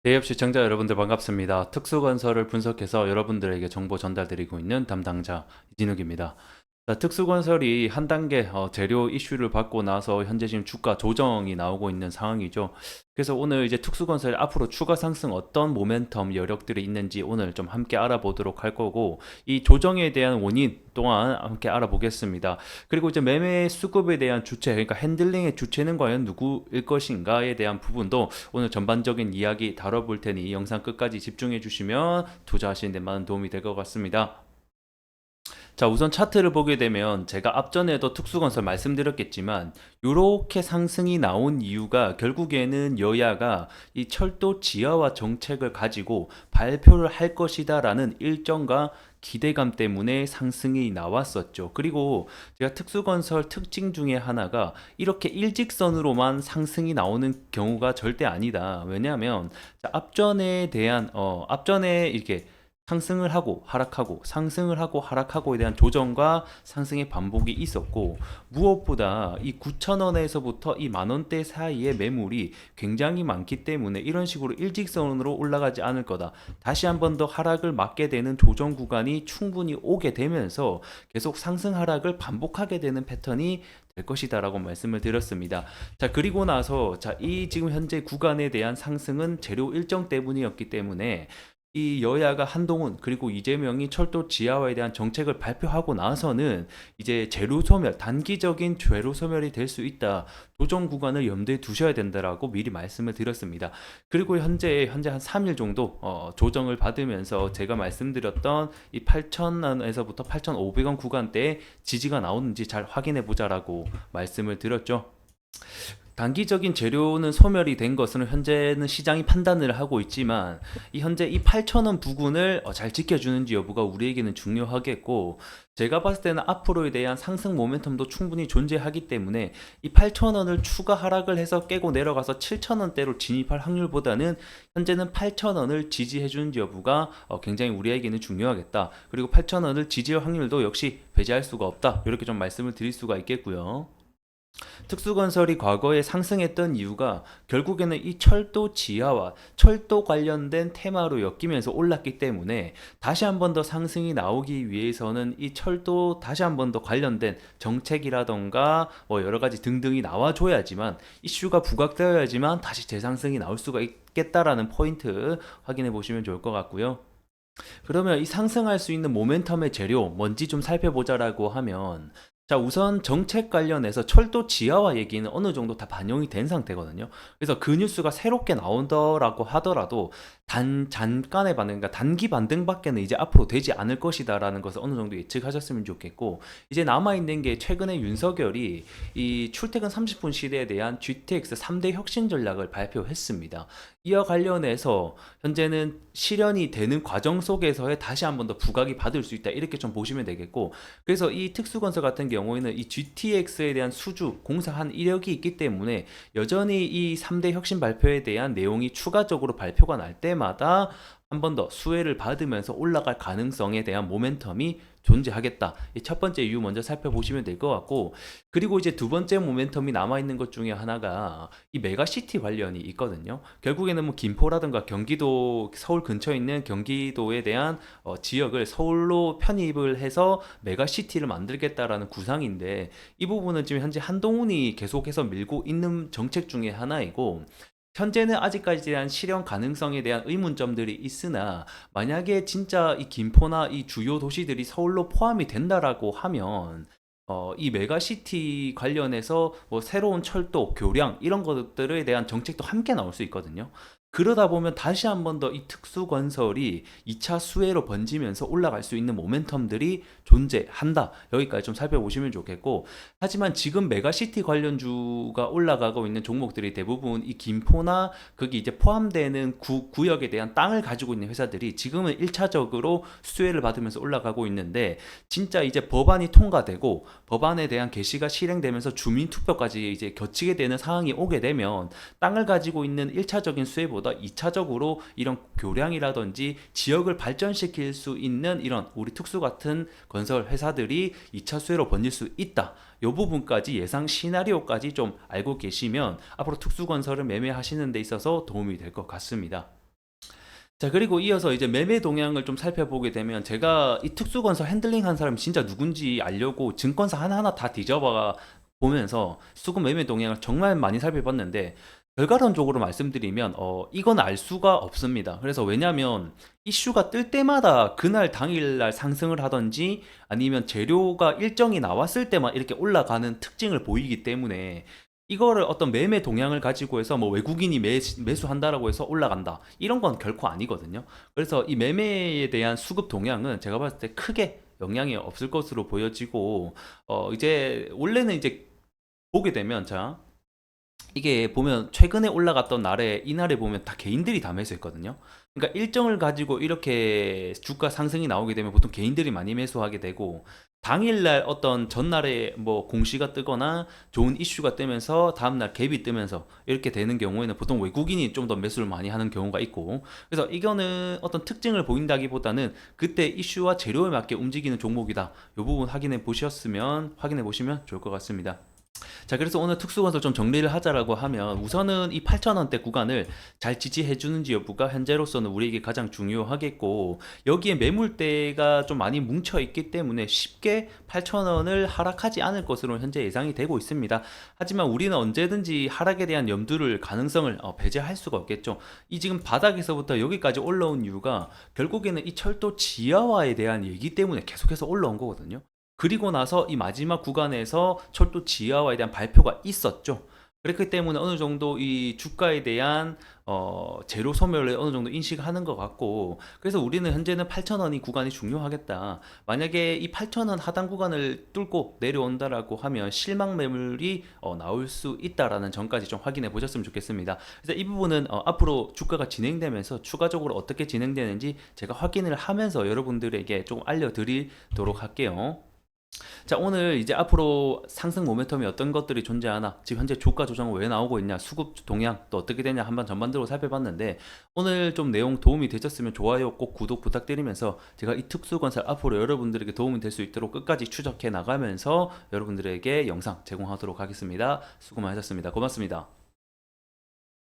대입 시청자 여러분들 반갑습니다. 특수건설을 분석해서 여러분들에게 정보 전달드리고 있는 담당자 이진욱입니다. 자, 특수건설이 한 단계 재료 이슈를 받고 나서 현재 지금 주가 조정이 나오고 있는 상황이죠. 그래서 오늘 이제 특수건설 앞으로 추가 상승 어떤 모멘텀 여력들이 있는지 오늘 좀 함께 알아보도록 할 거고, 이 조정에 대한 원인 또한 함께 알아보겠습니다. 그리고 이제 매매 수급에 대한 주체, 그러니까 핸들링의 주체는 과연 누구일 것인가에 대한 부분도 오늘 전반적인 이야기 다뤄볼 테니 영상 끝까지 집중해 주시면 투자하시는 데 많은 도움이 될 것 같습니다. 자, 우선 차트를 보게 되면 제가 앞전에도 특수건설 말씀드렸겠지만 이렇게 상승이 나온 이유가 결국에는 여야가 이 철도 지하화 정책을 가지고 발표를 할 것이다라는 일정과 기대감 때문에 상승이 나왔었죠. 그리고 제가 특수건설 특징 중에 하나가 이렇게 일직선으로만 상승이 나오는 경우가 절대 아니다. 왜냐하면 자, 앞전에 이렇게 상승을 하고 하락하고 상승을 하고 하락하고에 대한 조정과 상승의 반복이 있었고, 무엇보다 이 9,000원에서부터 이 만원대 사이의 매물이 굉장히 많기 때문에 이런 식으로 일직선으로 올라가지 않을 거다. 다시 한 번 더 하락을 맞게 되는 조정 구간이 충분히 오게 되면서 계속 상승 하락을 반복하게 되는 패턴이 될 것이다라고 말씀을 드렸습니다. 자, 그리고 나서 이 지금 현재 구간에 대한 상승은 재료 일정 때문이었기 때문에 이 여야가 한동훈 그리고 이재명이 철도 지하화에 대한 정책을 발표하고 나서는 이제 재료 소멸, 단기적인 재료 소멸이 될 수 있다. 조정 구간을 염두에 두셔야 된다라고 미리 말씀을 드렸습니다. 그리고 현재 한 3일 정도 조정을 받으면서 제가 말씀드렸던 이 8,000원에서부터 8,500원 구간대에 지지가 나오는지 잘 확인해 보자라고 말씀을 드렸죠. 단기적인 재료는 소멸이 된 것은 현재는 시장이 판단을 하고 있지만 이 현재 이 8,000원 부근을 잘 지켜주는지 여부가 우리에게는 중요하겠고, 제가 봤을 때는 앞으로에 대한 상승 모멘텀도 충분히 존재하기 때문에 이 8,000원을 추가 하락을 해서 깨고 내려가서 7,000원대로 진입할 확률보다는 현재는 8,000원을 지지해주는지 여부가 굉장히 우리에게는 중요하겠다. 그리고 8,000원을 지지할 확률도 역시 배제할 수가 없다. 이렇게 좀 말씀을 드릴 수가 있겠고요. 특수건설이 과거에 상승했던 이유가 결국에는 이 철도 지하와 철도 관련된 테마로 엮이면서 올랐기 때문에 다시 한 번 더 상승이 나오기 위해서는 이 철도 다시 한 번 더 관련된 정책이라던가 뭐 여러 가지 등등이 나와줘야지만, 이슈가 부각되어야지만 다시 재상승이 나올 수가 있겠다라는 포인트 확인해 보시면 좋을 것 같고요. 그러면 이 상승할 수 있는 모멘텀의 재료 뭔지 좀 살펴보자라고 하면, 자, 우선 정책 관련해서 철도 지하화 얘기는 어느 정도 다 반영이 된 상태거든요. 그래서 그 뉴스가 새롭게 나온다라고 하더라도 잠깐의 반등, 그러니까 단기 반등밖에는 이제 앞으로 되지 않을 것이다라는 것을 어느 정도 예측하셨으면 좋겠고, 이제 남아있는 게 최근에 윤석열이 이 출퇴근 30분 시대에 대한 GTX 3대 혁신 전략을 발표했습니다. 이와 관련해서 현재는 실현이 되는 과정 속에서의 다시 한 번 더 부각이 받을 수 있다, 이렇게 좀 보시면 되겠고, 그래서 이 특수건설 같은 경우에는 이 GTX에 대한 수주 공사한 이력이 있기 때문에 여전히 이 3대 혁신 발표에 대한 내용이 추가적으로 발표가 날 때마다 한 번 더 수혜를 받으면서 올라갈 가능성에 대한 모멘텀이 존재하겠다. 이 첫 번째 이유 먼저 살펴보시면 될 것 같고, 그리고 이제 두 번째 모멘텀이 남아있는 것 중에 하나가 이 메가시티 관련이 있거든요. 결국에는 뭐 김포라든가 경기도, 서울 근처에 있는 경기도에 대한 지역을 서울로 편입을 해서 메가시티를 만들겠다라는 구상인데, 이 부분은 지금 현재 한동훈이 계속해서 밀고 있는 정책 중에 하나이고, 현재는 아직까지 대한 실현 가능성에 대한 의문점들이 있으나, 만약에 진짜 이 김포나 이 주요 도시들이 서울로 포함이 된다라고 하면 이 메가시티 관련해서 뭐 새로운 철도, 교량 이런 것들에 대한 정책도 함께 나올 수 있거든요. 그러다 보면 다시 한 번 더 이 특수건설이 2차 수혜로 번지면서 올라갈 수 있는 모멘텀들이 존재한다. 여기까지 좀 살펴보시면 좋겠고, 하지만 지금 메가시티 관련주가 올라가고 있는 종목들이 대부분 이 김포나 거기 이제 포함되는 구역에 대한 땅을 가지고 있는 회사들이 지금은 1차적으로 수혜를 받으면서 올라가고 있는데, 진짜 이제 법안이 통과되고 법안에 대한 개시가 실행되면서 주민투표까지 이제 겹치게 되는 상황이 오게 되면 땅을 가지고 있는 1차적인 수혜보다 2차적으로 이런 교량이라든지 지역을 발전시킬 수 있는 이런 우리 특수 같은 건설 회사들이 2차 수혜로 번질 수 있다. 이 부분까지 예상 시나리오까지 좀 알고 계시면 앞으로 특수건설을 매매하시는 데 있어서 도움이 될 것 같습니다. 자, 그리고 이어서 이제 매매 동향을 좀 살펴보게 되면 제가 이 특수건설 핸들링 한 사람이 진짜 누군지 알려고 증권사 하나하나 다 뒤져봐 보면서 수급 매매 동향을 정말 많이 살펴봤는데 결과론적으로 말씀드리면 이건 알 수가 없습니다. 그래서 왜냐면 이슈가 뜰 때마다 그날 당일날 상승을 하던지 아니면 재료가 일정이 나왔을 때만 이렇게 올라가는 특징을 보이기 때문에 이거를 어떤 매매 동향을 가지고 해서 뭐 외국인이 매수한다라고 해서 올라간다 이런 건 결코 아니거든요. 그래서 이 매매에 대한 수급 동향은 제가 봤을 때 크게 영향이 없을 것으로 보여지고 이제 원래는 이제 보게 되면 자 이게 보면 최근에 올라갔던 날에 이날에 보면 다 개인들이 다 매수했거든요. 그러니까 일정을 가지고 이렇게 주가 상승이 나오게 되면 보통 개인들이 많이 매수하게 되고 당일날 어떤 전날에 뭐 공시가 뜨거나 좋은 이슈가 뜨면서 다음날 갭이 뜨면서 이렇게 되는 경우에는 보통 외국인이 좀 더 매수를 많이 하는 경우가 있고 그래서 이거는 어떤 특징을 보인다기보다는 그때 이슈와 재료에 맞게 움직이는 종목이다. 이 부분 확인해 보시면 좋을 것 같습니다. 자, 그래서 오늘 특수건설 좀 정리를 하자라고 하면 우선은 이 8,000원대 구간을 잘 지지해 주는지 여부가 현재로서는 우리에게 가장 중요하겠고 여기에 매물대가 좀 많이 뭉쳐 있기 때문에 쉽게 8,000원을 하락하지 않을 것으로 현재 예상이 되고 있습니다. 하지만 우리는 언제든지 하락에 대한 염두를 가능성을 배제할 수가 없겠죠. 이 지금 바닥에서부터 여기까지 올라온 이유가 결국에는 이 철도 지하화에 대한 얘기 때문에 계속해서 올라온 거거든요. 그리고 나서 이 마지막 구간에서 철도 지하화에 대한 발표가 있었죠. 그렇기 때문에 어느 정도 이 주가에 대한 재료 소멸을 어느 정도 인식하는 것 같고 그래서 우리는 현재는 8,000원이 구간이 중요하겠다. 만약에 이 8,000원 하단 구간을 뚫고 내려온다라고 하면 실망 매물이 나올 수 있다라는 점까지 좀 확인해 보셨으면 좋겠습니다. 그래서 이 부분은 앞으로 주가가 진행되면서 추가적으로 어떻게 진행되는지 제가 확인을 하면서 여러분들에게 조금 알려드리도록 할게요. 자, 오늘 이제 앞으로 상승 모멘텀이 어떤 것들이 존재하나, 지금 현재 주가 조정은 왜 나오고 있냐, 수급 동향 또 어떻게 되냐 한번 전반적으로 살펴봤는데 오늘 좀 내용 도움이 되셨으면 좋아요 꼭 구독 부탁드리면서 제가 이 특수건설 앞으로 여러분들에게 도움이 될 수 있도록 끝까지 추적해 나가면서 여러분들에게 영상 제공하도록 하겠습니다. 수고 많으셨습니다. 고맙습니다.